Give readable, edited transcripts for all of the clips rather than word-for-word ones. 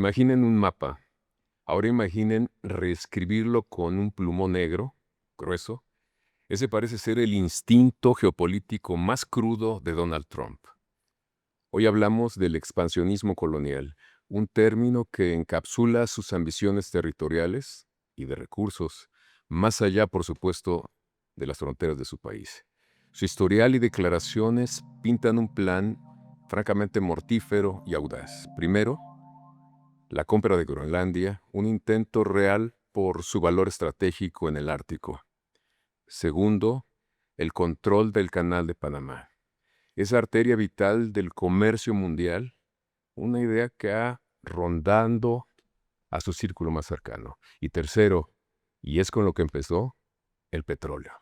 Imaginen un mapa. Ahora imaginen reescribirlo con un plumón negro, grueso. Ese parece ser el instinto geopolítico más crudo de Donald Trump. Hoy hablamos del expansionismo colonial, un término que encapsula sus ambiciones territoriales y de recursos, más allá, por supuesto, de las fronteras de su país. Su historial y declaraciones pintan un plan francamente mortífero y audaz. Primero, la compra de Groenlandia, un intento real por su valor estratégico en el Ártico. Segundo, el control del Canal de Panamá, esa arteria vital del comercio mundial, una idea que ha rondando a su círculo más cercano. Y tercero, y es con lo que empezó, el petróleo.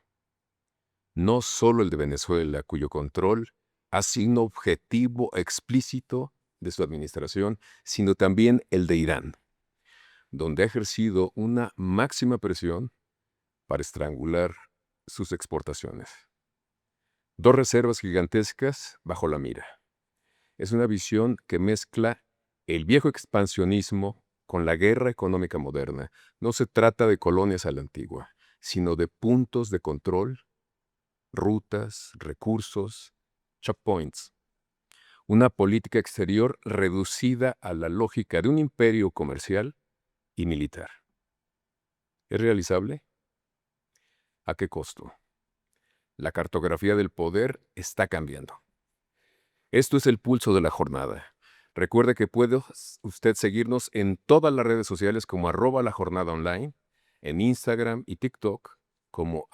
No solo el de Venezuela, cuyo control ha sido un objetivo explícito de su administración, sino también el de Irán, donde ha ejercido una máxima presión para estrangular sus exportaciones. Dos reservas gigantescas bajo la mira. Es una visión que mezcla el viejo expansionismo con la guerra económica moderna. No se trata de colonias a la antigua, sino de puntos de control, rutas, recursos, checkpoints. Una política exterior reducida a la lógica de un imperio comercial y militar. ¿Es realizable? ¿A qué costo? La cartografía del poder está cambiando. Esto es el pulso de la jornada. Recuerde que puede usted seguirnos en todas las redes sociales como @lajornadaonline, en Instagram y TikTok como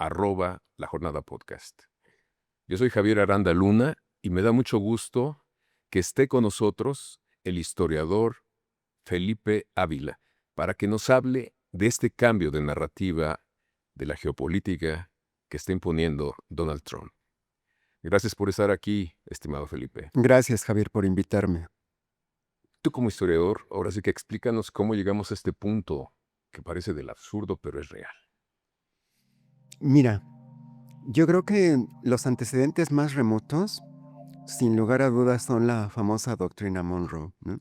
@lajornadapodcast. Yo soy Javier Aranda Luna y me da mucho gusto que esté con nosotros el historiador Felipe Ávila para que nos hable de este cambio de narrativa de la geopolítica que está imponiendo Donald Trump. Gracias por estar aquí, estimado Felipe. Gracias, Javier, por invitarme. Tú como historiador, ahora sí que explícanos cómo llegamos a este punto que parece del absurdo, pero es real. Mira, yo creo que los antecedentes más remotos, sin lugar a dudas, son la famosa doctrina Monroe, ¿no?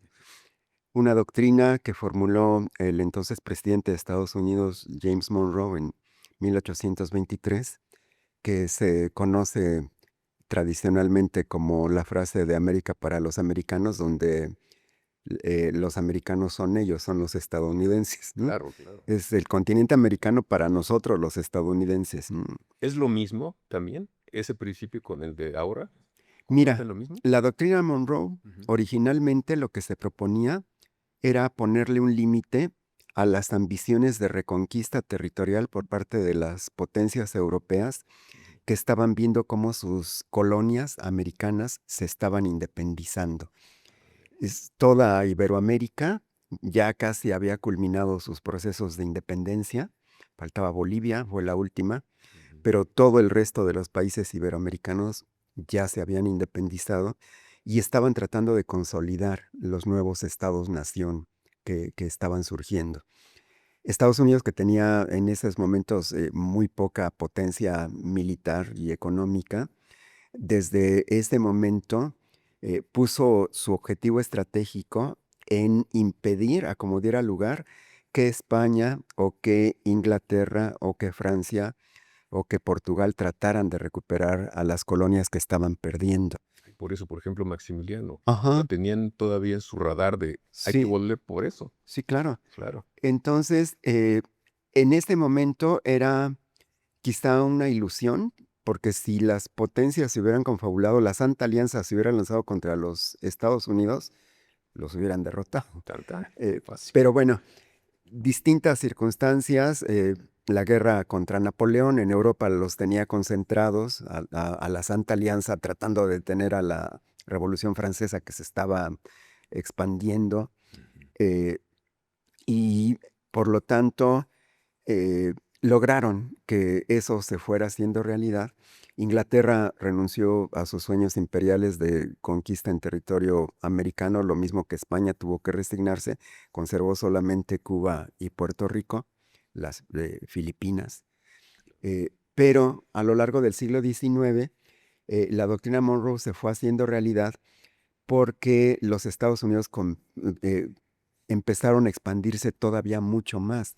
Una doctrina que formuló el entonces presidente de Estados Unidos, James Monroe, en 1823, que se conoce tradicionalmente como la frase de América para los americanos, donde los americanos son ellos, son los estadounidenses, ¿no? Claro, claro. Es el continente americano para nosotros, los estadounidenses. ¿Es lo mismo también, ese principio con el de ahora? ¿Comparten Mira, lo mismo? la doctrina Monroe, Ujú. originalmente lo que se proponía era ponerle un límite a las ambiciones de reconquista territorial por parte de las potencias europeas que estaban viendo cómo sus colonias americanas se estaban independizando. Toda Iberoamérica ya casi había culminado sus procesos de independencia, faltaba Bolivia, fue la última, Ujú. pero todo el resto de los países iberoamericanos ya se habían independizado y estaban tratando de consolidar los nuevos estados-nación que estaban surgiendo. Estados Unidos, que tenía en esos momentos muy poca potencia militar y económica, desde ese momento puso su objetivo estratégico en impedir, a como diera lugar, que España o que Inglaterra o que Francia o que Portugal trataran de recuperar a las colonias que estaban perdiendo. Por eso, por ejemplo, Maximiliano, lo Ajá, tenían todavía en su radar de hay que sí, volver por eso. sí, claro. Claro. Entonces, en este momento era quizá una ilusión, porque si las potencias se hubieran confabulado, la Santa Alianza se hubiera lanzado contra los Estados Unidos, los hubieran derrotado. Tanta. Fácil. Pero bueno, distintas circunstancias, la guerra contra Napoleón en Europa los tenía concentrados a la Santa Alianza tratando de detener a la Revolución Francesa que se estaba expandiendo Ujú. eh, y por lo tanto lograron que eso se fuera haciendo realidad. Inglaterra renunció a sus sueños imperiales de conquista en territorio americano, lo mismo que España tuvo que resignarse, conservó solamente Cuba y Puerto Rico, las Filipinas. Pero a lo largo del siglo XIX, la doctrina Monroe se fue haciendo realidad porque los Estados Unidos empezaron a expandirse todavía mucho más.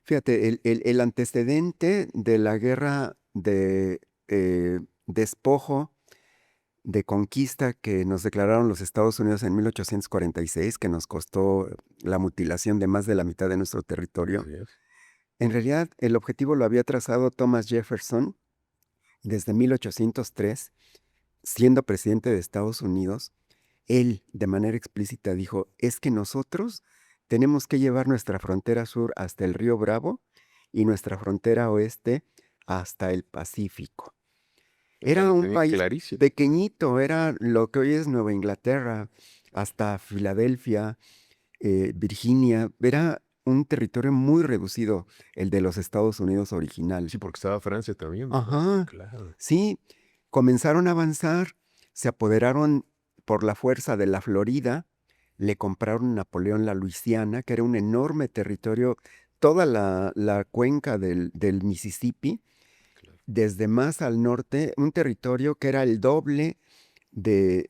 Fíjate, el antecedente de la guerra de despojo, de conquista que nos declararon los Estados Unidos en 1846, que nos costó la mutilación de más de la mitad de nuestro territorio, Así es. en realidad el objetivo lo había trazado Thomas Jefferson desde 1803, siendo presidente de Estados Unidos. Él, de manera explícita, dijo, es que nosotros tenemos que llevar nuestra frontera sur hasta el río Bravo y nuestra frontera oeste hasta el Pacífico. O sea, Era lo un tenía país clarísimo. pequeñito, era lo que hoy es Nueva Inglaterra, hasta Filadelfia, Virginia. Era un territorio muy reducido, el de los Estados Unidos original. Sí, porque estaba Francia también, ¿verdad? Ajá, Claro. sí, comenzaron a avanzar, se apoderaron por la fuerza de la Florida, le compraron a Napoleón la Luisiana, que era un enorme territorio, toda la cuenca del Mississippi, Claro. desde más al norte, un territorio que era el doble de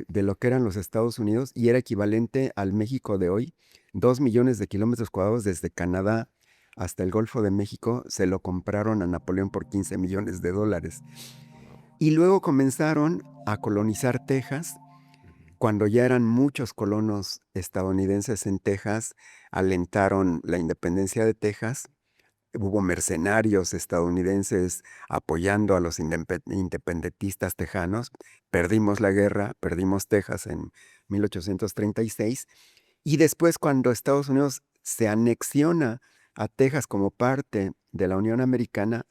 lo que eran los Estados Unidos y era equivalente al México de hoy. 2 millones de kilómetros cuadrados desde Canadá hasta el Golfo de México se lo compraron a Napoleón por 15 millones de dólares. Wow. Y luego comenzaron a colonizar Texas. Ujú. Cuando ya eran muchos colonos estadounidenses en Texas, alentaron la independencia de Texas. Hubo mercenarios estadounidenses apoyando a los independentistas tejanos. Perdimos la guerra, perdimos Texas en 1836. Y después, cuando Estados Unidos se anexiona a Texas como parte de la Unión Americana,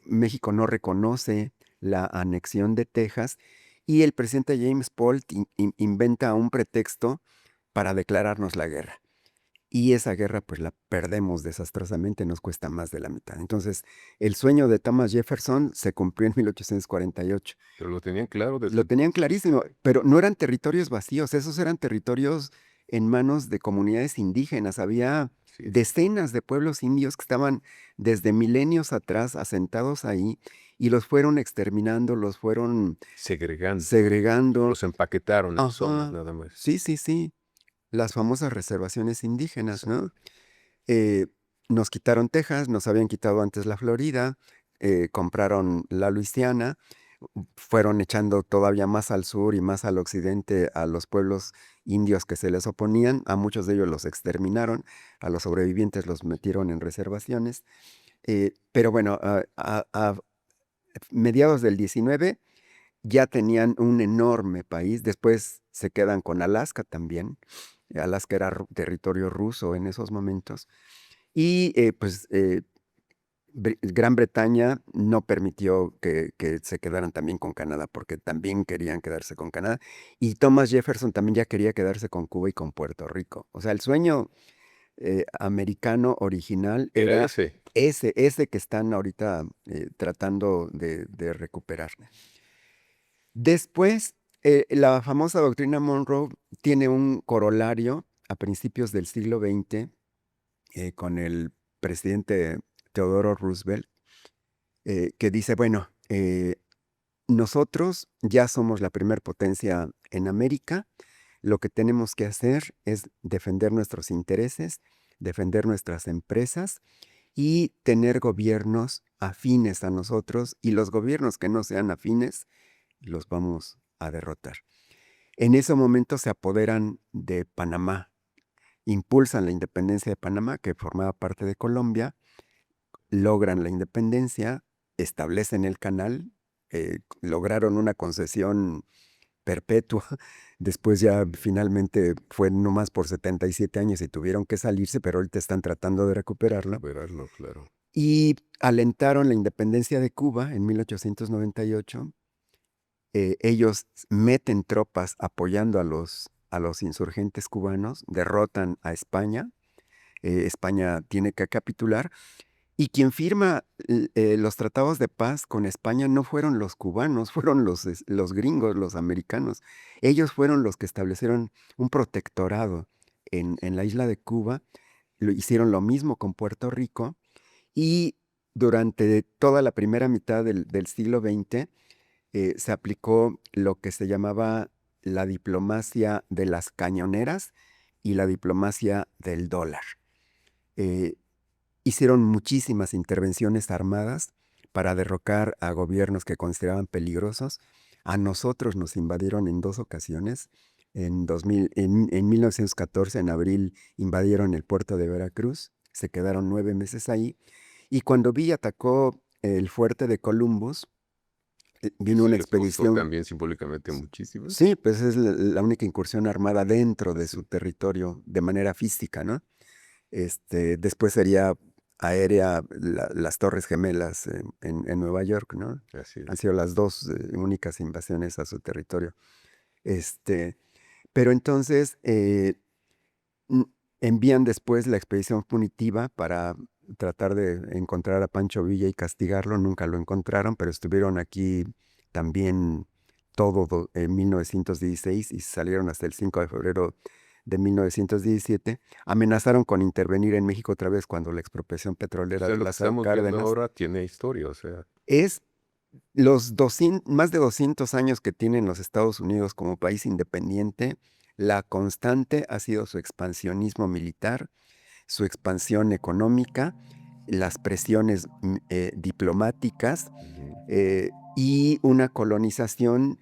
México no reconoce la anexión de Texas y el presidente James Polk inventa un pretexto para declararnos la guerra. Y esa guerra pues la perdemos desastrosamente, nos cuesta más de la mitad. Entonces, el sueño de Thomas Jefferson se cumplió en 1848. Pero lo tenían claro desde Lo el tenían principio. clarísimo, pero no eran territorios vacíos, esos eran territorios en manos de comunidades indígenas. Había Sí, decenas de pueblos indios que estaban desde milenios atrás asentados ahí y los fueron exterminando, los fueron segregando. segregando. Los empaquetaron en zonas Ajá, nada más. sí, sí, sí, las famosas reservaciones indígenas, ¿no? Exacto. Eh, Nos quitaron Texas, nos habían quitado antes la Florida, compraron la Luisiana, fueron echando todavía más al sur y más al occidente a los pueblos indios que se les oponían, a muchos de ellos los exterminaron, a los sobrevivientes los metieron en reservaciones, pero bueno, a mediados del 19 ya tenían un enorme país, después se quedan con Alaska también, Alaska era territorio ruso en esos momentos, y Gran Bretaña no permitió que se quedaran también con Canadá, porque también querían quedarse con Canadá. Y Thomas Jefferson también ya quería quedarse con Cuba y con Puerto Rico. O sea, el sueño americano original Era era ese. ese que están ahorita tratando de recuperar. Después, la famosa doctrina Monroe tiene un corolario a principios del siglo XX con el presidente Theodore Roosevelt, que dice, bueno, nosotros ya somos la primer potencia en América, lo que tenemos que hacer es defender nuestros intereses, defender nuestras empresas y tener gobiernos afines a nosotros, y los gobiernos que no sean afines los vamos a derrotar. En ese momento se apoderan de Panamá, impulsan la independencia de Panamá, que formaba parte de Colombia, logran la independencia, establecen el canal, lograron una concesión perpetua, después ya finalmente fue nomás por 77 años y tuvieron que salirse, pero ahorita están tratando de recuperarla. Recuperarlo, claro. Y alentaron la independencia de Cuba en 1898. Ellos meten tropas apoyando a los insurgentes cubanos, derrotan a España, España tiene que capitular. Y quien firma los tratados de paz con España no fueron los cubanos, fueron los gringos, los americanos. Ellos fueron los que establecieron un protectorado en la isla de Cuba. Hicieron lo mismo con Puerto Rico. Y durante toda la primera mitad del siglo XX se aplicó lo que se llamaba la diplomacia de las cañoneras, y la diplomacia del dólar. Eh, Hicieron muchísimas intervenciones armadas para derrocar a gobiernos que consideraban peligrosos. A nosotros nos invadieron en 2 ocasiones. En 1914, en abril, invadieron el puerto de Veracruz. Se quedaron 9 meses ahí. Y cuando Villa atacó el fuerte de Columbus, vino Eso una les costó expedición. también simbólicamente muchísimo. Sí, pues es la única incursión armada dentro de su territorio de manera física, ¿no? Después sería aérea las Torres Gemelas en Nueva York, ¿no? Así Han es. sido las 2 únicas invasiones a su territorio. Pero entonces envían después la expedición punitiva para tratar de encontrar a Pancho Villa y castigarlo. Nunca lo encontraron, pero estuvieron aquí también en 1916 y salieron hasta el 5 de febrero de 1917. Amenazaron con intervenir en México otra vez cuando la expropiación O petrolera sea, de lo que Lázaro estamos viendo Cárdenas. ahora tiene historia, o sea, Es más de 200 años que tienen los Estados Unidos como país independiente. La constante ha sido su expansionismo militar, su expansión económica, las presiones diplomáticas y una colonización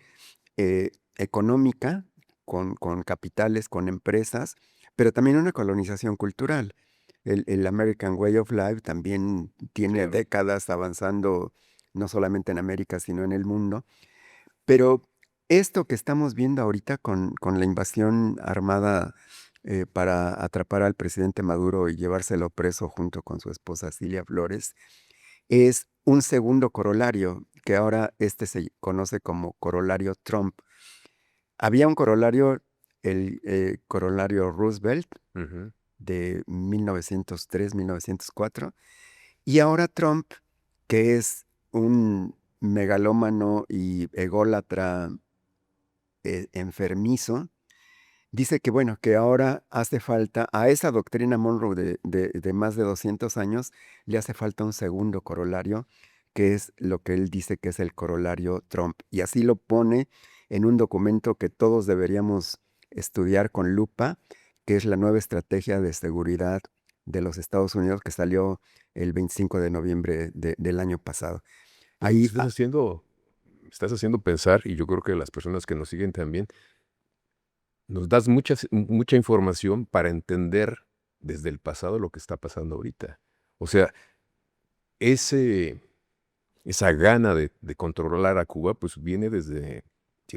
económica con capitales, con empresas, pero también una colonización cultural. El American Way of Life también tiene claro. décadas avanzando, no solamente en América, sino en el mundo. Pero esto que estamos viendo ahorita con la invasión armada para atrapar al presidente Maduro y llevárselo preso junto con su esposa Cilia Flores, es un segundo corolario, que ahora se conoce como corolario Trump. Había un corolario, el corolario Roosevelt Ujú. de 1903-1904, y ahora Trump, que es un megalómano y ególatra enfermizo, dice que bueno, que ahora hace falta, a esa doctrina Monroe de más de 200 años, le hace falta un segundo corolario, que es lo que él dice que es el corolario Trump. Y así lo pone en un documento que todos deberíamos estudiar con lupa, que es la nueva estrategia de seguridad de los Estados Unidos que salió el 25 de noviembre del año pasado. Oye, Ahí, estás haciendo pensar, y yo creo que las personas que nos siguen también, nos das mucha información para entender desde el pasado lo que está pasando ahorita. O sea, ese, esa gana de controlar a Cuba, pues tiene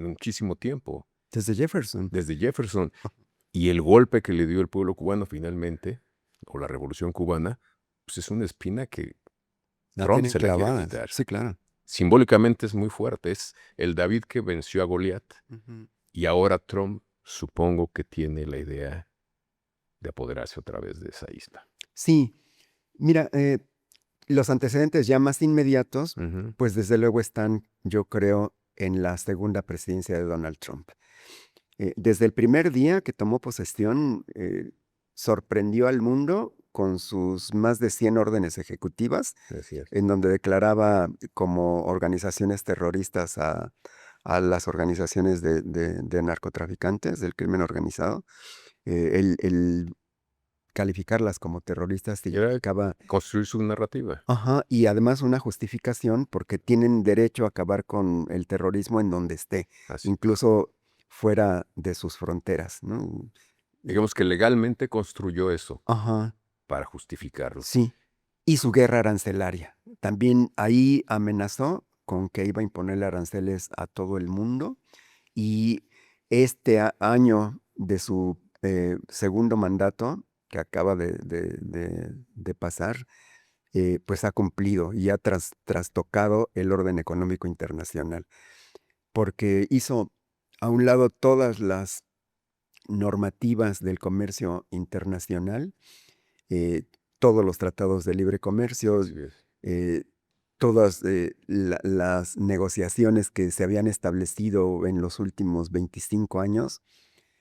muchísimo tiempo, desde Jefferson. desde Jefferson. Y el golpe que le dio el pueblo cubano finalmente, o la revolución cubana, pues es una espina que La Trump tienen se la quiere clavada. quitar. Sí, claro. Simbólicamente es muy fuerte. Es el David que venció a Goliat. Ujú. Y ahora Trump supongo que tiene la idea de apoderarse otra vez de esa isla. Sí, mira, los antecedentes ya más inmediatos, Ujú. pues desde luego están, yo creo, en la segunda presidencia de Donald Trump. Desde el primer día que tomó posesión, sorprendió al mundo con sus más de 100 órdenes ejecutivas, Así es. en donde declaraba como organizaciones terroristas a las organizaciones de narcotraficantes, del crimen organizado. El calificarlas como terroristas Y era significaba. construir su narrativa. Ajá, y además una justificación porque tienen derecho a acabar con el terrorismo en donde esté, Así es. incluso fuera de sus fronteras, ¿no? Digamos que legalmente construyó eso Ajá, para justificarlo. sí. Y su guerra arancelaria. También ahí amenazó con que iba a imponerle aranceles a todo el mundo y este año de su segundo mandato, que acaba de pasar, pues ha cumplido y ha trastocado el orden económico internacional, porque hizo a un lado todas las normativas del comercio internacional, eh, todos los tratados de libre comercio, Así es. eh, todas las negociaciones que se habían establecido en los últimos 25 años.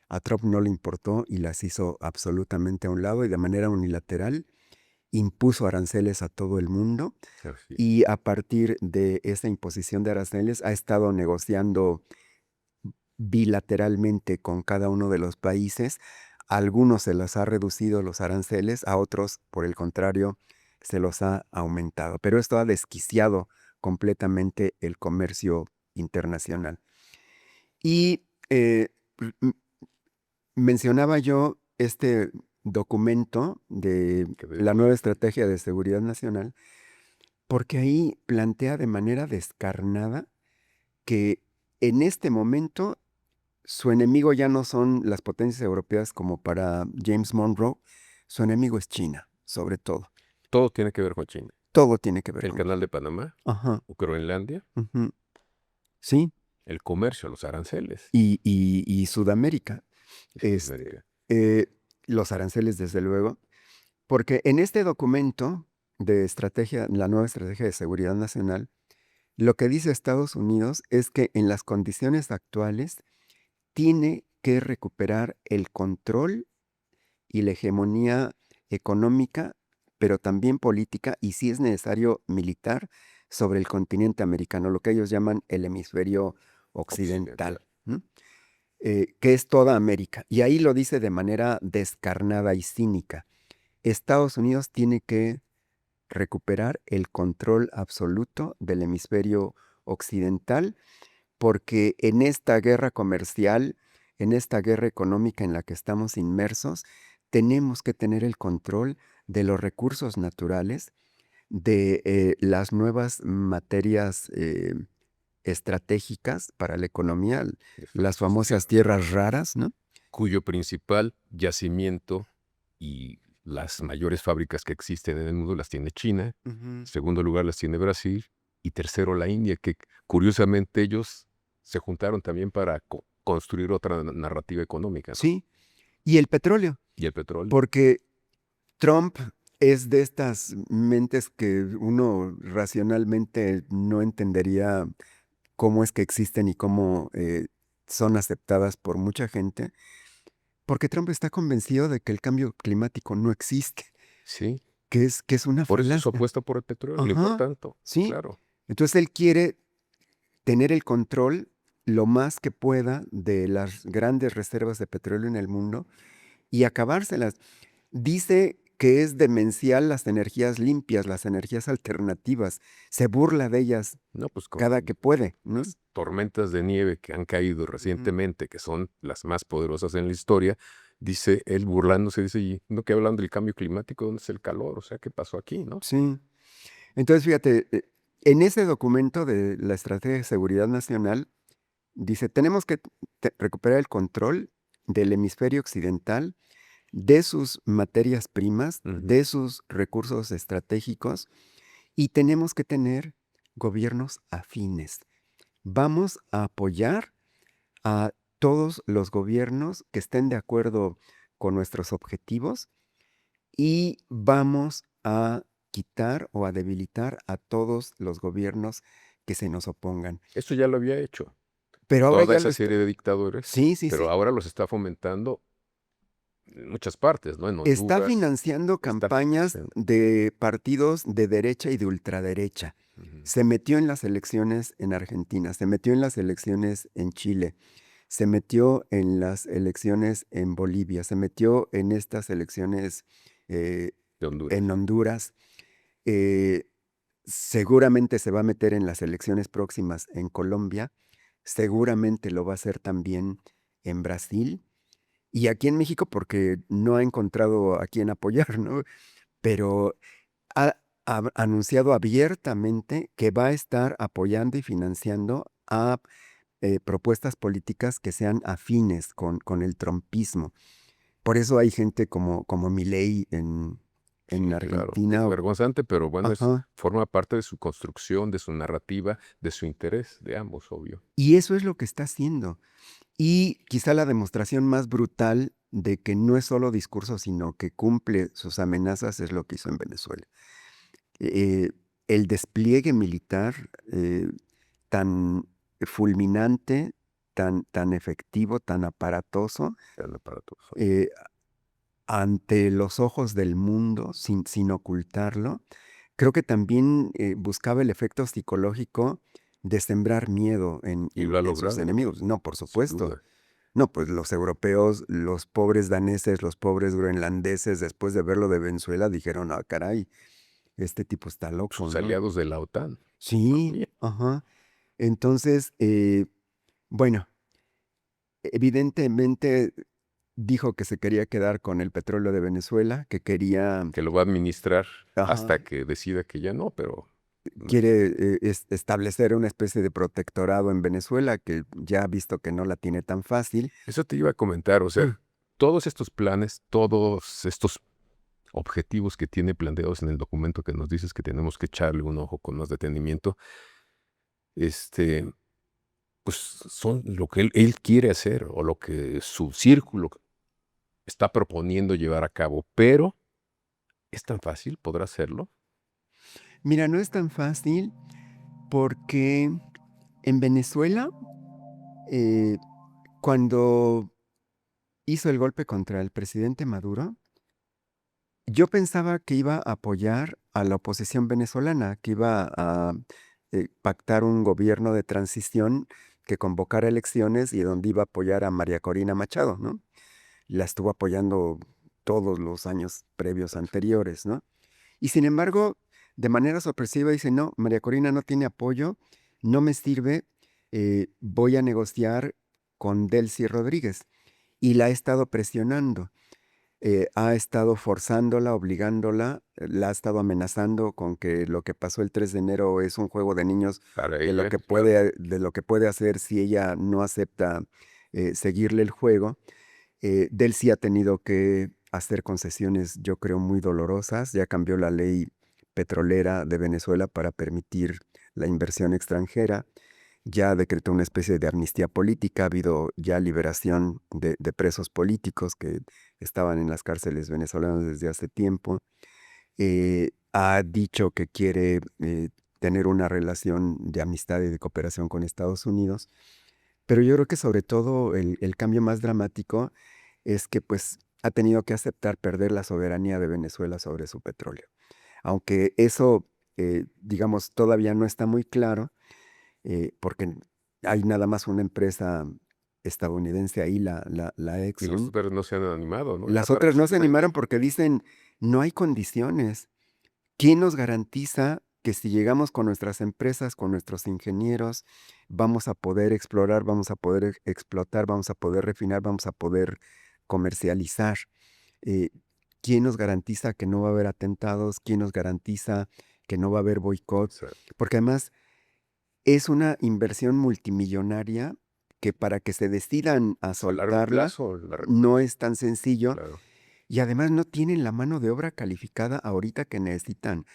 A Trump no le importó y las hizo absolutamente a un lado y de manera unilateral impuso aranceles a todo el mundo Así es. y a partir de esa imposición de aranceles ha estado negociando bilateralmente con cada uno de los países A algunos se les ha reducido los aranceles, a otros, por el contrario, se los ha aumentado. Pero esto ha desquiciado completamente el comercio internacional. Y m- mencionaba yo este documento de Que la nueva estrategia de seguridad nacional, porque ahí plantea de manera descarnada que en este momento su enemigo ya no son las potencias europeas como para James Monroe, su enemigo es China, sobre todo. todo tiene que ver con China. Todo tiene que ver El con canal China. de Panamá, Ajá. o Groenlandia, Ujú. Sí, el comercio, los aranceles, y Sudamérica. y Este, Sudamérica. los aranceles, desde luego, porque en este documento de estrategia, la nueva estrategia de seguridad nacional, lo que dice Estados Unidos es que en las condiciones actuales tiene que recuperar el control y la hegemonía económica, pero también política y, si es necesario, militar, sobre el continente americano, lo que ellos llaman el hemisferio occidental, Occidental. ¿no? Que es toda América. Y ahí lo dice de manera descarnada y cínica. Estados Unidos tiene que recuperar el control absoluto del hemisferio occidental, porque en esta guerra comercial, en esta guerra económica en la que estamos inmersos, tenemos que tener el control de los recursos naturales, de las nuevas materias estratégicas para la economía, las famosas tierras raras, ¿no? Cuyo principal yacimiento y las mayores fábricas que existen en el mundo las tiene China. En segundo lugar las tiene Brasil. Y tercero la India, que curiosamente ellos se juntaron también para construir otra narrativa económica, ¿no? Sí, y el petróleo, Y el petróleo. porque Trump es de estas mentes que uno racionalmente no entendería cómo es que existen y cómo son aceptadas por mucha gente, porque Trump está convencido de que el cambio climático no existe, Sí. que es una Por eso su falacia. apuesta por el petróleo le Ajá, importa tanto. sí. Claro. Entonces él quiere tener el control lo más que pueda de las grandes reservas de petróleo en el mundo y acabárselas. Dice que es demencial las energías limpias, las energías alternativas. Se burla de ellas No, pues con cada que puede, ¿no? las tormentas de nieve que han caído recientemente, que son las más poderosas en la historia, dice él burlándose, dice, y no que hablan del cambio climático, ¿dónde es el calor? O sea, ¿qué pasó aquí, no? Sí. Entonces, fíjate, en ese documento de la Estrategia de Seguridad Nacional, dice, tenemos que recuperar el control del hemisferio occidental, de sus materias primas, de sus recursos estratégicos, y tenemos que tener gobiernos afines. Vamos a apoyar a todos los gobiernos que estén de acuerdo con nuestros objetivos y vamos a quitar o a debilitar a todos los gobiernos que se nos opongan. Eso ya lo había hecho. Pero ahora Toda ya lo esa está. serie de dictadores, Sí, sí, pero sí. ahora los está fomentando en muchas partes, ¿no? En Está Honduras, financiando está campañas financiando. de partidos de derecha y de ultraderecha. Se metió en las elecciones en Argentina, se metió en las elecciones en Chile, se metió en las elecciones en Bolivia, se metió en estas elecciones De Honduras. en Honduras. Seguramente se va a meter en las elecciones próximas en Colombia, seguramente lo va a hacer también en Brasil y aquí en México porque no ha encontrado a quién apoyar, ¿no? Pero ha anunciado abiertamente que va a estar apoyando y financiando a propuestas políticas que sean afines con el trumpismo. Por eso hay gente como Milei en Sí, claro. Es Argentina. vergonzante, pero bueno, Ajá. forma parte de su construcción, de su narrativa, de su interés, de ambos, obvio. Y eso es lo que está haciendo. Y quizá la demostración más brutal de que no es solo discurso, sino que cumple sus amenazas es lo que hizo en Venezuela. Eh, el despliegue militar tan fulminante, tan efectivo, tan aparatoso, Era para todos. eh, ante los ojos del mundo, sin ocultarlo, creo que también buscaba el efecto psicológico de sembrar miedo Y lo ha en sus logrado, enemigos. No, por sin supuesto. duda. No, pues los europeos, los pobres daneses, los pobres groenlandeses, después de ver lo de Venezuela, dijeron, ah, caray, este tipo está loco, Sus ¿no? aliados de la OTAN. Sí, También. ajá. Entonces, bueno, evidentemente dijo que se quería quedar con el petróleo de Venezuela, que quería, Que lo va a administrar ajá, hasta que decida que ya no, pero quiere establecer una especie de protectorado en Venezuela, que ya ha visto que no la tiene tan fácil. eso te iba a comentar. O sea, todos estos planes, todos estos objetivos que tiene planteados en el documento que nos dices que tenemos que echarle un ojo con más detenimiento, este, pues son lo que él quiere hacer o lo que su círculo está proponiendo llevar a cabo, pero ¿es tan fácil? ¿Podrá hacerlo? Mira, no es tan fácil porque en Venezuela, eh, cuando hizo el golpe contra el presidente Maduro, yo pensaba que iba a apoyar a la oposición venezolana, que iba a pactar un gobierno de transición que convocara elecciones y donde iba a apoyar a María Corina Machado, ¿no? La estuvo apoyando todos los años previos anteriores, ¿no? Y sin embargo, de manera sorpresiva dice, no, María Corina no tiene apoyo, no me sirve, voy a negociar con Delcy Rodríguez. Y la ha estado presionando, ha estado forzándola, obligándola, la ha estado amenazando con que lo que pasó el 3 de enero es un juego de niños Para ella, claro. de lo que puede hacer si ella no acepta seguirle el juego. Delcy ha tenido que hacer concesiones, yo creo, muy dolorosas. Ya cambió la ley petrolera de Venezuela para permitir la inversión extranjera. Ya decretó una especie de amnistía política. Ha habido ya liberación de presos políticos que estaban en las cárceles venezolanas desde hace tiempo. Ha dicho que quiere tener una relación de amistad y de cooperación con Estados Unidos. Pero yo creo que sobre todo el cambio más dramático es que pues ha tenido que aceptar perder la soberanía de Venezuela sobre su petróleo. Aunque eso, digamos, todavía no está muy claro, porque hay nada más una empresa estadounidense ahí, la Y los Exxon. otros no se han animado, ¿no? Ya Las para otras no se hacerlo. animaron porque dicen, no hay condiciones. ¿Quién nos garantiza que si llegamos con nuestras empresas, con nuestros ingenieros, vamos a poder explorar, vamos a poder explotar, vamos a poder refinar, vamos a poder comercializar? Eh, ¿Quién nos garantiza que no va a haber atentados? ¿Quién nos garantiza que no va a haber boicot? Exacto. Porque además es una inversión multimillonaria que para que se decidan a A largo soltarla plazo, no es tan sencillo claro. y además no tienen la mano de obra calificada ahorita que necesitan.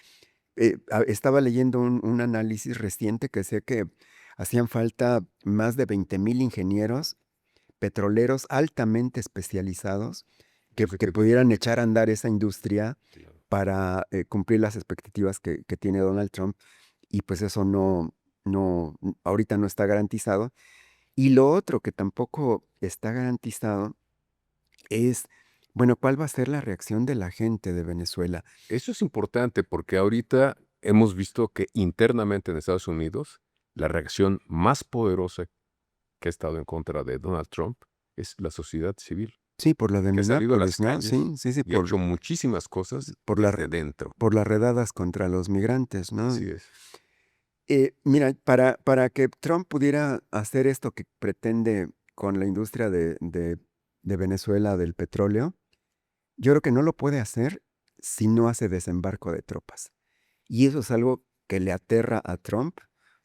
Estaba leyendo un análisis reciente que decía que hacían falta más de 20,000 ingenieros petroleros altamente especializados Entonces, que ¿qué? pudieran echar a andar esa industria Claro. para cumplir las expectativas que tiene Donald Trump. Y pues eso ahorita no está garantizado. Y lo otro que tampoco está garantizado es, bueno, ¿cuál va a ser la reacción de la gente de Venezuela? Eso es importante porque ahorita hemos visto que internamente en Estados Unidos la reacción más poderosa que ha estado en contra de Donald Trump es la sociedad civil, Sí, por lo de que ha salido a las Minneapolis, ¿no? calles Sí, sí, sí, y ha hecho muchísimas cosas por desde dentro. por las redadas contra los migrantes, ¿no? Así es. Mira, para que Trump pudiera hacer esto que pretende con la industria de Venezuela del petróleo, yo creo que no lo puede hacer si no hace desembarco de tropas. Y eso es algo que le aterra a Trump,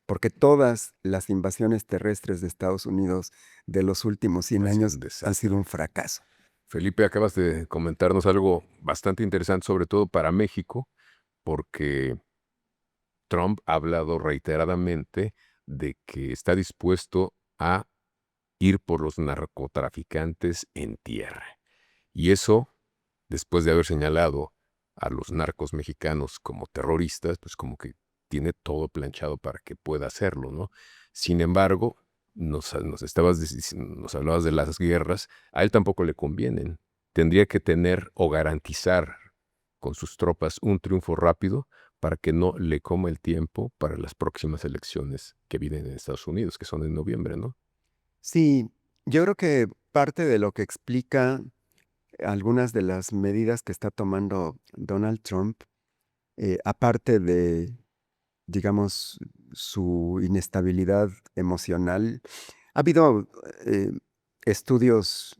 porque todas las invasiones terrestres de Estados Unidos de los últimos 100 Ha sido un años han desastre. sido un fracaso. Felipe, acabas de comentarnos algo bastante interesante, sobre todo para México, porque Trump ha hablado reiteradamente de que está dispuesto a ir por los narcotraficantes en tierra. Y eso, después de haber señalado a los narcos mexicanos como terroristas, pues como que tiene todo planchado para que pueda hacerlo, ¿no? Sin embargo, nos hablabas de las guerras, a él tampoco le convienen. Tendría que tener o garantizar con sus tropas un triunfo rápido para que no le coma el tiempo para las próximas elecciones que vienen en Estados Unidos, que son en noviembre, ¿no? Sí, yo creo que parte de lo que explica algunas de las medidas que está tomando Donald Trump, aparte de, digamos, su inestabilidad emocional. Ha habido estudios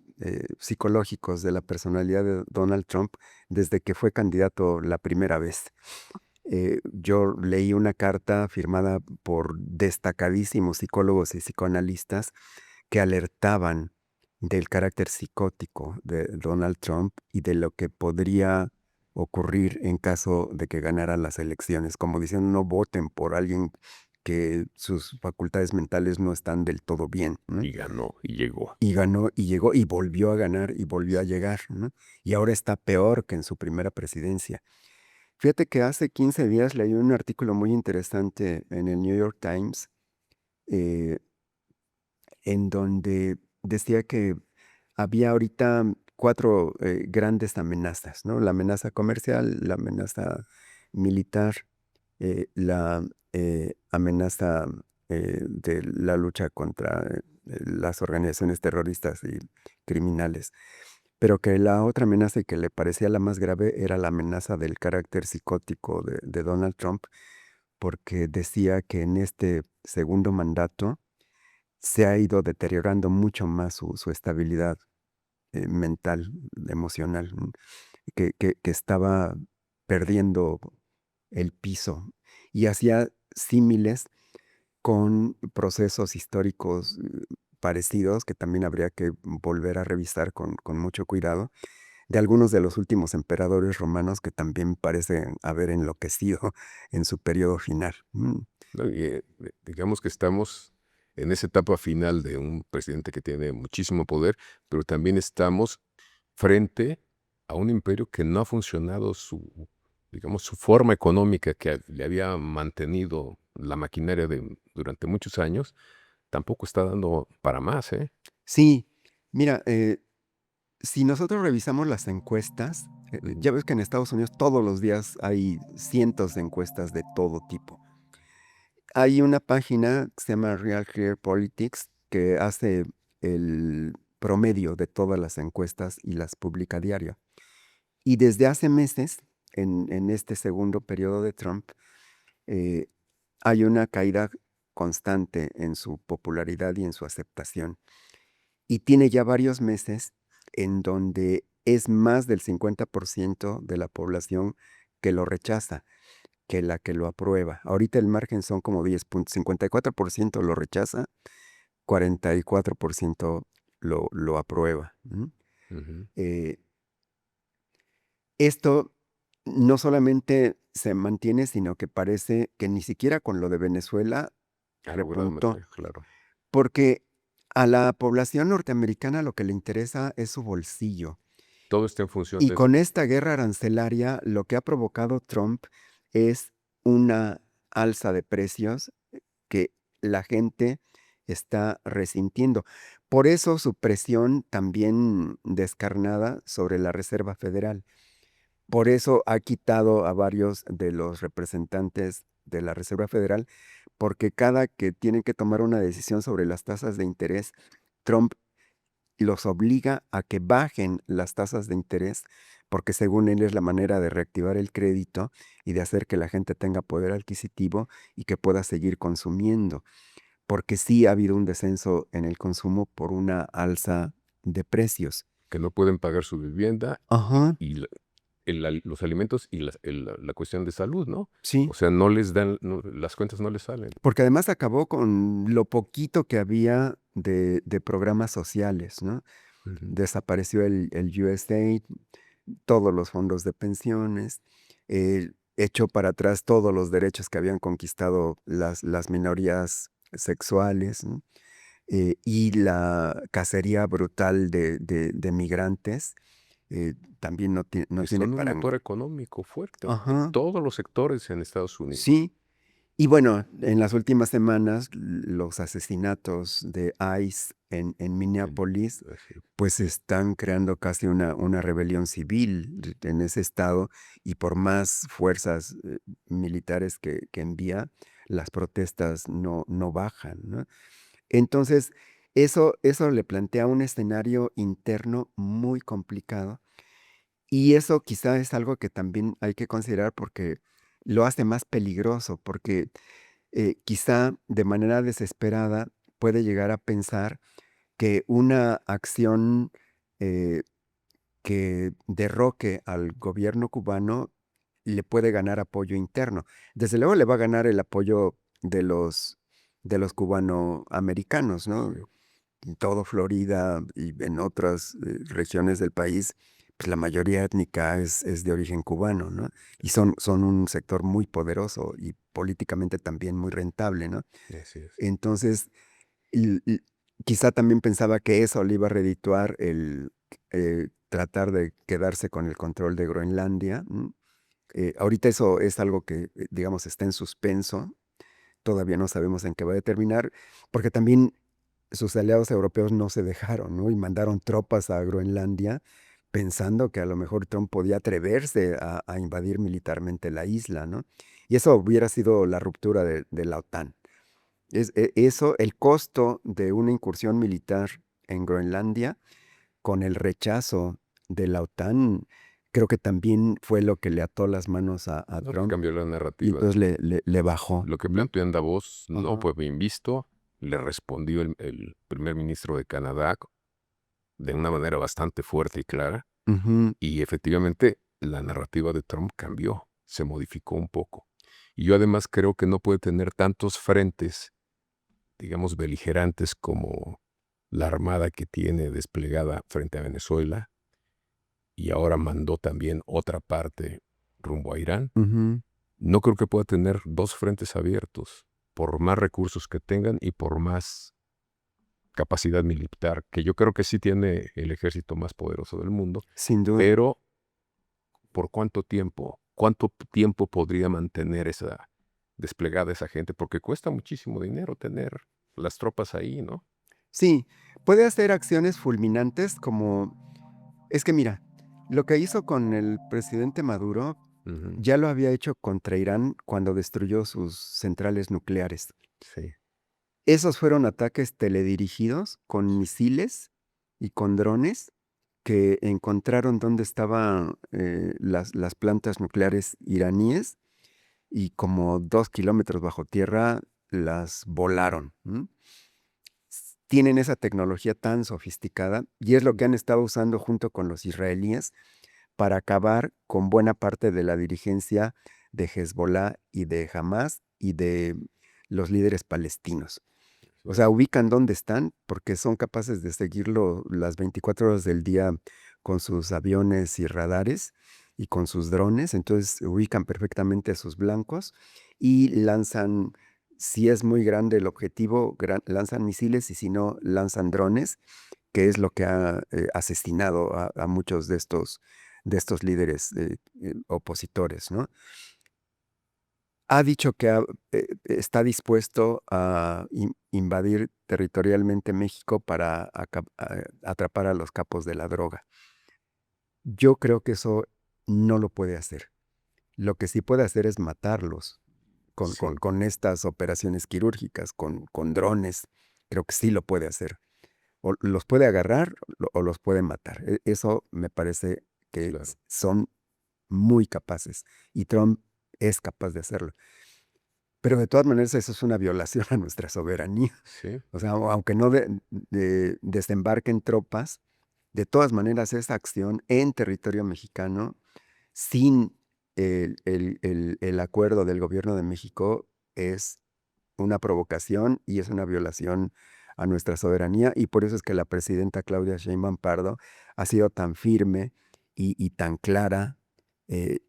psicológicos de la personalidad de Donald Trump desde que fue candidato la primera vez. Yo leí una carta firmada por destacadísimos psicólogos y psicoanalistas que alertaban del carácter psicótico de Donald Trump y de lo que podría ocurrir en caso de que ganara las elecciones, como diciendo, no voten por alguien que sus facultades mentales no están del todo bien, ¿no? Y ganó, y llegó. Y ganó, y llegó, y volvió a ganar, y volvió a llegar, ¿no? Y ahora está peor que en su primera presidencia. Fíjate que hace 15 días leí un artículo muy interesante en el New York Times, eh, en donde decía que había ahorita 4 grandes amenazas, ¿no? La amenaza comercial, la amenaza militar, la amenaza de la lucha contra las organizaciones terroristas y criminales. Pero que la otra amenaza y que le parecía la más grave era la amenaza del carácter psicótico de Donald Trump, porque decía que en este segundo mandato se ha ido deteriorando mucho más su estabilidad mental, emocional, que estaba perdiendo el piso y hacía símiles con procesos históricos parecidos que también habría que volver a revisar con mucho cuidado, de algunos de los últimos emperadores romanos que también parecen haber enloquecido en su periodo final. ¿No? Y, digamos que estamos en esa etapa final de un presidente que tiene muchísimo poder, pero también estamos frente a un imperio que no ha funcionado digamos, su forma económica que le había mantenido la maquinaria durante muchos años, tampoco está dando para más, ¿eh? Sí, mira, si nosotros revisamos las encuestas, ya ves que en Estados Unidos todos los días hay cientos de encuestas de todo tipo. Hay una página que se llama Real Clear Politics que hace el promedio de todas las encuestas y las publica diario. Y desde hace meses, en este segundo periodo de Trump, eh, hay una caída constante en su popularidad y en su aceptación. Y tiene ya varios meses en donde es más del 50% de la población que lo rechaza que la que lo aprueba. Ahorita el margen son como 10 puntos. 54% lo rechaza, 44% lo aprueba. Ujú. Eh, Esto no solamente se mantiene, sino que parece que ni siquiera con lo de Venezuela Ha logrado repuntó, meter, claro. porque a la población norteamericana lo que le interesa es su bolsillo. Todo está en función Y de eso. con esta guerra arancelaria, lo que ha provocado Trump es una alza de precios que la gente está resintiendo. Por eso su presión también descarnada sobre la Reserva Federal. Por eso ha quitado a varios de los representantes de la Reserva Federal, porque cada que tienen que tomar una decisión sobre las tasas de interés, Trump los obliga a que bajen las tasas de interés, porque según él es la manera de reactivar el crédito y de hacer que la gente tenga poder adquisitivo y que pueda seguir consumiendo, porque sí ha habido un descenso en el consumo por una alza de precios. Que no pueden pagar su vivienda Ajá, y los alimentos y la cuestión de salud, ¿no? sí, O sea, no les dan, las cuentas no les salen. porque además acabó con lo poquito que había de programas sociales, ¿no? Ujú. Desapareció el USAID, todos los fondos de pensiones, echó para atrás todos los derechos que habían conquistado las minorías sexuales, ¿no? Y la cacería brutal de migrantes también no Que tiene son un parangón. motor económico fuerte en Ajá, todos los sectores en Estados Unidos. sí. Y bueno, en las últimas semanas, los asesinatos de ICE en En- Minneapolis, así. pues están creando casi una rebelión civil en ese estado y por más fuerzas militares que envía, las protestas no bajan, ¿no? Entonces, eso le plantea un escenario interno muy complicado y eso quizá es algo que también hay que considerar porque lo hace más peligroso, porque quizá de manera desesperada puede llegar a pensar que una acción eh, que derroque al gobierno cubano le puede ganar apoyo interno. Desde luego le va a ganar el apoyo de los cubanoamericanos, ¿no? Sí, En todo Florida y en otras regiones del país, pues la mayoría étnica es de origen cubano, ¿no? Y son un sector muy poderoso y políticamente también muy rentable, ¿no? así es. Entonces, y quizá también pensaba que eso le iba a redituar el tratar de quedarse con el control de Groenlandia. Ahorita eso es algo que, digamos, está en suspenso. Todavía no sabemos en qué va a terminar, porque también sus aliados europeos no se dejaron, ¿no? Y mandaron tropas a Groenlandia pensando que a lo mejor Trump podía atreverse a invadir militarmente la isla, ¿no? Y eso hubiera sido la ruptura de la OTAN. Eso, el costo de una incursión militar en Groenlandia con el rechazo de la OTAN, creo que también fue lo que le ató las manos a No, que Trump cambió la y narrativa. entonces le bajó, Lo que ¿no? planteó en Davos no Ajá. fue bien visto. Le respondió el primer ministro de Canadá de una manera bastante fuerte y clara. Ujú. Y efectivamente la narrativa de Trump cambió, se modificó un poco. Y yo además creo que no puede tener tantos frentes, digamos, beligerantes como la armada que tiene desplegada frente a Venezuela y ahora mandó también otra parte rumbo a Irán. Ujú. No creo que pueda tener dos frentes abiertos, por más recursos que tengan y por más capacidad militar, que yo creo que sí tiene el ejército más poderoso del mundo, Sin duda. pero ¿por cuánto tiempo? ¿Cuánto tiempo podría mantener esa desplegada esa gente? Porque cuesta muchísimo dinero tener las tropas ahí, ¿no? Sí, puede hacer acciones fulminantes como... Es que mira, lo que hizo con el presidente Maduro Ujú, ya lo había hecho contra Irán cuando destruyó sus centrales nucleares. sí, Esos fueron ataques teledirigidos con misiles y con drones que encontraron dónde estaban las plantas nucleares iraníes y como 2 kilómetros bajo tierra las volaron. Tienen esa tecnología tan sofisticada y es lo que han estado usando junto con los israelíes para acabar con buena parte de la dirigencia de Hezbollah y de Hamas y de los líderes palestinos. así O sea, es. ubican dónde están porque son capaces de seguirlo las 24 horas del día con sus aviones y radares y con sus drones. Entonces ubican perfectamente a sus blancos y lanzan, si es muy grande el objetivo, lanzan misiles y si no, lanzan drones, que es lo que ha asesinado a muchos de estos líderes opositores, ¿no? Ha dicho que está dispuesto a invadir territorialmente México para atrapar a los capos de la droga. Yo creo que eso no lo puede hacer. Lo que sí puede hacer es matarlos Sí, con estas operaciones quirúrgicas, con drones. Creo que sí lo puede hacer. O los puede agarrar o los puede matar. Eso me parece que claro. son muy capaces y Trump es capaz de hacerlo. Pero de todas maneras eso es una violación a nuestra soberanía. Sí, O sea, aunque no desembarquen tropas, de todas maneras esa acción en territorio mexicano, sin el acuerdo del gobierno de México, es una provocación y es una violación a nuestra soberanía. Y por eso es que la presidenta Claudia Sheinbaum Pardo ha sido tan firme y tan clara eh,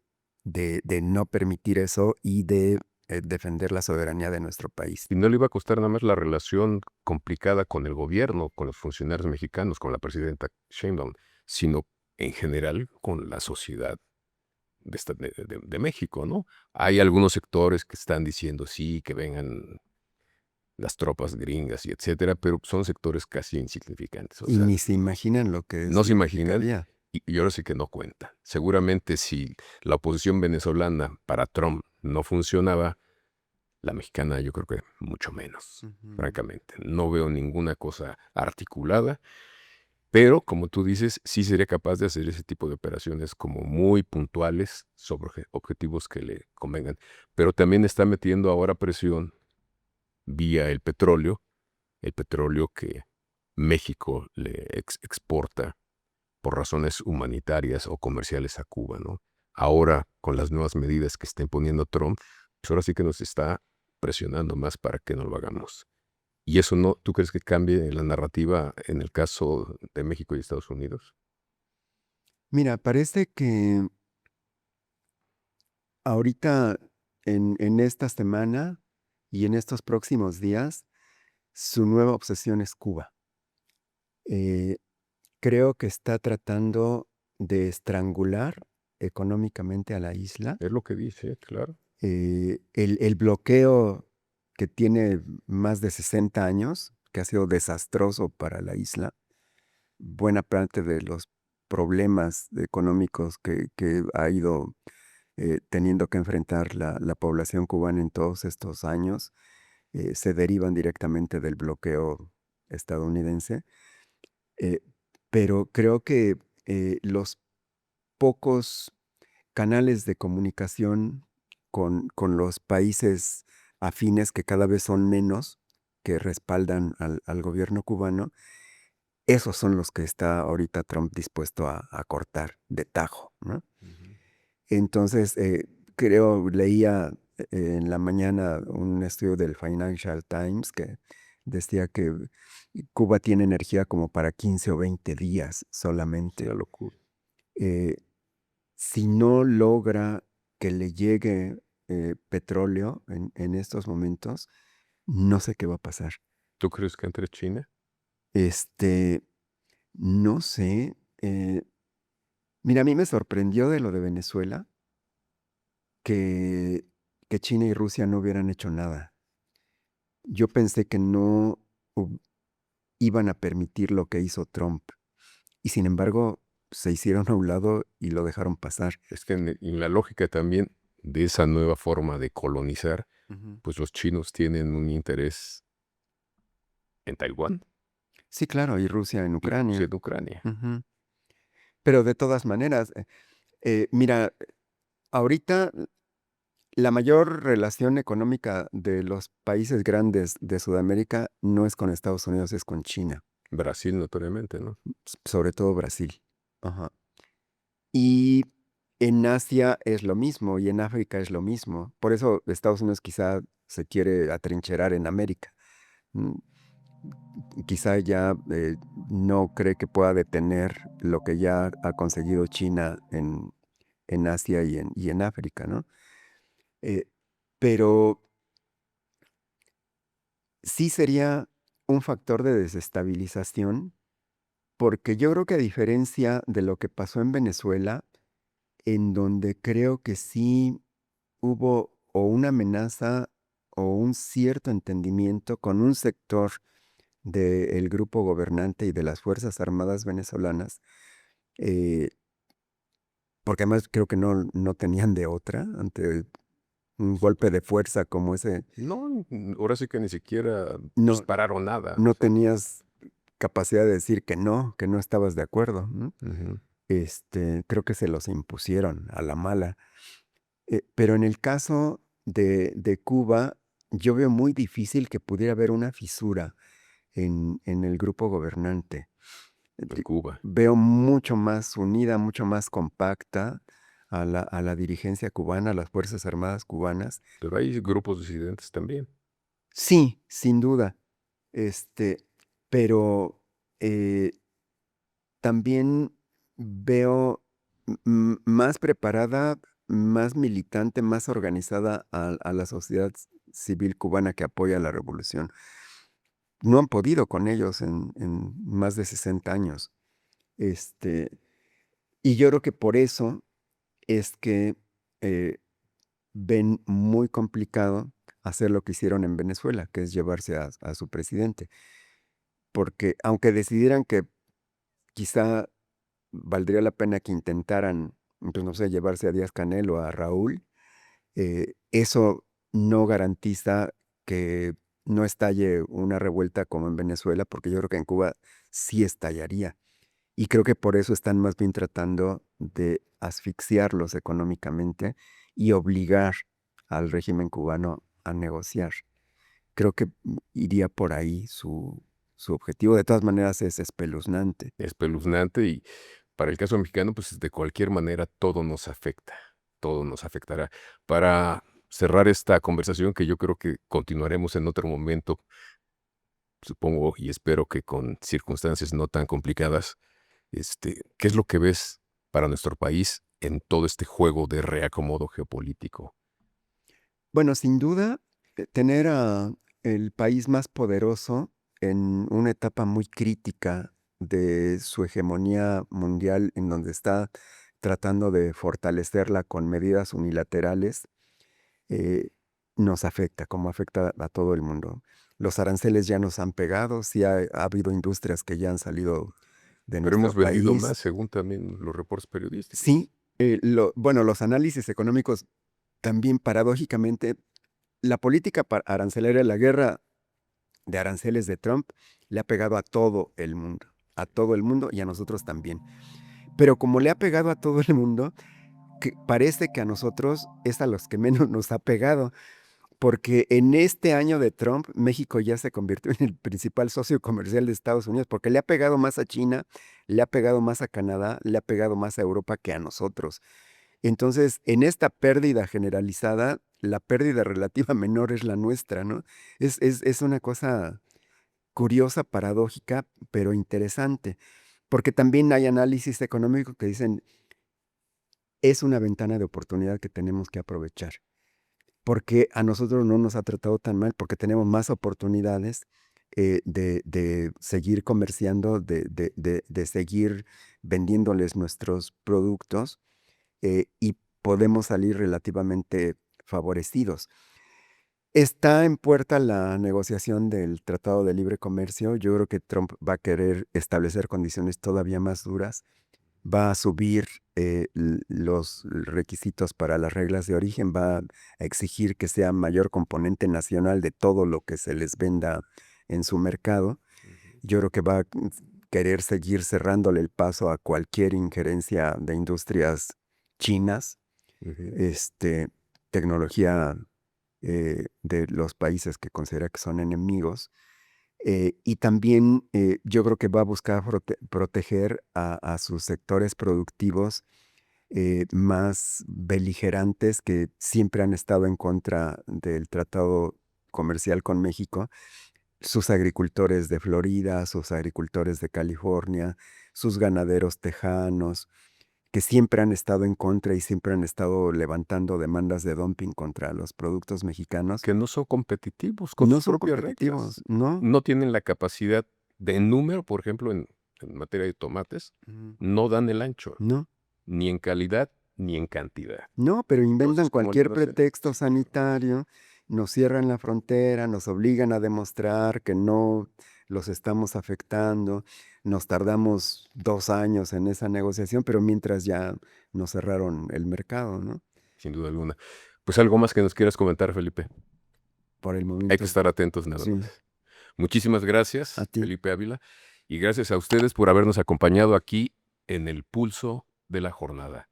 de no permitir eso y de defender la soberanía de nuestro país. y no le iba a costar nada más la relación complicada con el gobierno, con los funcionarios mexicanos, con la presidenta Sheinbaum, sino en general con la sociedad de México, ¿no? Hay algunos sectores que están diciendo sí, que vengan las tropas gringas y etcétera, pero son sectores casi insignificantes. O Y sea, ni se imaginan lo que no se imaginan significaría. y ahora sí que no cuentan. Seguramente si la oposición venezolana para Trump no funcionaba, La mexicana yo creo que mucho menos, Ujú. francamente. No veo ninguna cosa articulada, pero como tú dices, sí sería capaz de hacer ese tipo de operaciones como muy puntuales sobre objetivos que le convengan. Pero también está metiendo ahora presión vía el petróleo que México le exporta por razones humanitarias o comerciales a Cuba, ¿no? Ahora, con las nuevas medidas que está imponiendo Trump, pues ahora sí que nos está presionando más para que no lo hagamos. ¿Y eso no, tú crees que cambie la narrativa en el caso de México y Estados Unidos? Mira, parece que ahorita en esta semana y en estos próximos días, su nueva obsesión es Cuba. Eh, Creo que está tratando de estrangular económicamente a la isla. Es lo que dice, claro. El bloqueo que tiene más de 60 años, que ha sido desastroso para la isla, buena parte de los problemas económicos que ha ido teniendo que enfrentar la población cubana en todos estos años, se derivan directamente del bloqueo estadounidense. Eh, pero creo que los pocos canales de comunicación con los países afines, que cada vez son menos, que respaldan al gobierno cubano, esos son los que está ahorita Trump dispuesto a cortar de tajo, ¿no? Ujú. Entonces, leía en la mañana un estudio del Financial Times que decía que Cuba tiene energía como para 15 o 20 días Es una solamente. locura. Eh, si no logra que le llegue petróleo en estos momentos, no sé qué va a pasar. ¿Tú crees que entre China? Este, no sé. Mira, a mí me sorprendió de lo de Venezuela que, que China y Rusia no hubieran hecho nada. Yo pensé que no hub- iban a permitir lo que hizo Trump. Y sin embargo, se hicieron a un lado y lo dejaron pasar. Es que en la lógica también de esa nueva forma de colonizar, Ujú. pues los chinos tienen un interés en Taiwán Sí, claro, y Rusia en y Rusia Ucrania. en Ucrania. Ujú. Pero de todas maneras, mira, ahorita la mayor relación económica de los países grandes de Sudamérica no es con Estados Unidos, es con China, Brasil notoriamente, ¿no? sobre todo Brasil. Ajá. Y en Asia es lo mismo y en África es lo mismo. Por eso Estados Unidos quizá se quiere atrincherar en América. Mm, Quizá ya no cree que pueda detener lo que ya ha conseguido China en Asia y en África, ¿no? Eh, pero sí sería un factor de desestabilización, porque yo creo que a diferencia de lo que pasó en Venezuela, en donde creo que sí hubo o una amenaza o un cierto entendimiento con un sector del grupo gobernante y de las Fuerzas Armadas venezolanas, eh, porque además creo que no tenían de otra ante un golpe de fuerza como ese. No, ahora sí que ni siquiera No, dispararon nada. O no sea, tenías capacidad de decir que no estabas de acuerdo, ¿no? ujú. Creo que se los impusieron a la mala. Pero en el caso de Cuba, yo veo muy difícil que pudiera haber una fisura en el grupo gobernante. En Di- Cuba. Veo mucho más unida, mucho más compacta a la dirigencia cubana, a las Fuerzas Armadas cubanas. Pero hay grupos disidentes también. Sí, sin duda. Este, pero eh, también veo más preparada, más militante, más organizada a la sociedad civil cubana que apoya la revolución. No han podido con ellos en más de 60 años. Este, y yo creo que por eso es que eh, ven muy complicado hacer lo que hicieron en Venezuela, que es llevarse a su presidente. Porque aunque decidieran que quizá valdría la pena que intentaran, pues no sé, llevarse a Díaz Canel o a Raúl, eso no garantiza que no estalle una revuelta como en Venezuela, porque yo creo que en Cuba sí estallaría. Y creo que por eso están más bien tratando de asfixiarlos económicamente y obligar al régimen cubano a negociar. Creo que iría por ahí su objetivo. De todas maneras es espeluznante. Espeluznante y para el caso mexicano, pues de cualquier manera todo nos afecta, todo nos afectará. Para cerrar esta conversación, que yo creo que continuaremos en otro momento, supongo y espero que con circunstancias no tan complicadas, ¿qué es lo que ves para nuestro país en todo este juego de reacomodo geopolítico? Bueno, sin duda, tener a el país más poderoso en una etapa muy crítica de su hegemonía mundial, en donde está tratando de fortalecerla con medidas unilaterales, eh, nos afecta, como afecta a todo el mundo. Los aranceles ya nos han pegado, sí ha habido industrias que ya han salido de Pero nuestro hemos vendido país. más, según también los reportes periodísticos. Sí, bueno, los análisis económicos también paradójicamente, la política arancelaria, la guerra de aranceles de Trump le ha pegado a todo el mundo y a nosotros también. Pero como le ha pegado a todo el mundo, que parece que a nosotros es a los que menos nos ha pegado, porque en este año de Trump, México ya se convirtió en el principal socio comercial de Estados Unidos, porque le ha pegado más a China, le ha pegado más a Canadá, le ha pegado más a Europa que a nosotros. Entonces, en esta pérdida generalizada, la pérdida relativa menor es la nuestra, ¿no? Es una cosa curiosa, paradójica, pero interesante, porque también hay análisis económicos que dicen, es una ventana de oportunidad que tenemos que aprovechar, porque a nosotros no nos ha tratado tan mal, porque tenemos más oportunidades de seguir comerciando, de seguir vendiéndoles nuestros productos y podemos salir relativamente favorecidos. Está en puerta la negociación del Tratado de Libre Comercio. Yo creo que Trump va a querer establecer condiciones todavía más duras. Va a subir los requisitos para las reglas de origen, va a exigir que sea mayor componente nacional de todo lo que se les venda en su mercado. Yo creo que va a querer seguir cerrándole el paso a cualquier injerencia de industrias chinas, Ujú. tecnología de los países que considera que son enemigos. Y también yo creo que va a buscar proteger a sus sectores productivos más beligerantes que siempre han estado en contra del tratado comercial con México, sus agricultores de Florida, sus agricultores de California, sus ganaderos tejanos, que siempre han estado en contra y siempre han estado levantando demandas de dumping contra los productos mexicanos. Que no son competitivos con No sus son propias reglas. competitivos, ¿no? No tienen la capacidad de número, por ejemplo, en materia de tomates, no dan el ancho, No, ni en calidad ni en cantidad. no, pero inventan Entonces, ¿cómo le cualquier van a hacer? pretexto sanitario, nos cierran la frontera, nos obligan a demostrar que no los estamos afectando, nos tardamos 2 años en esa negociación, pero mientras ya nos cerraron el mercado, ¿no? Sin duda alguna. Pues algo más que nos quieras comentar, Felipe. Por el Hay que momento, estar atentos nada sí, más. Muchísimas a gracias, ti. Felipe Ávila, y gracias a ustedes por habernos acompañado aquí en el pulso de la jornada.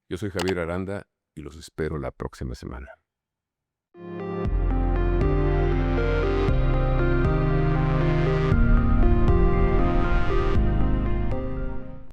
Yo soy Javier Aranda y los espero la próxima semana.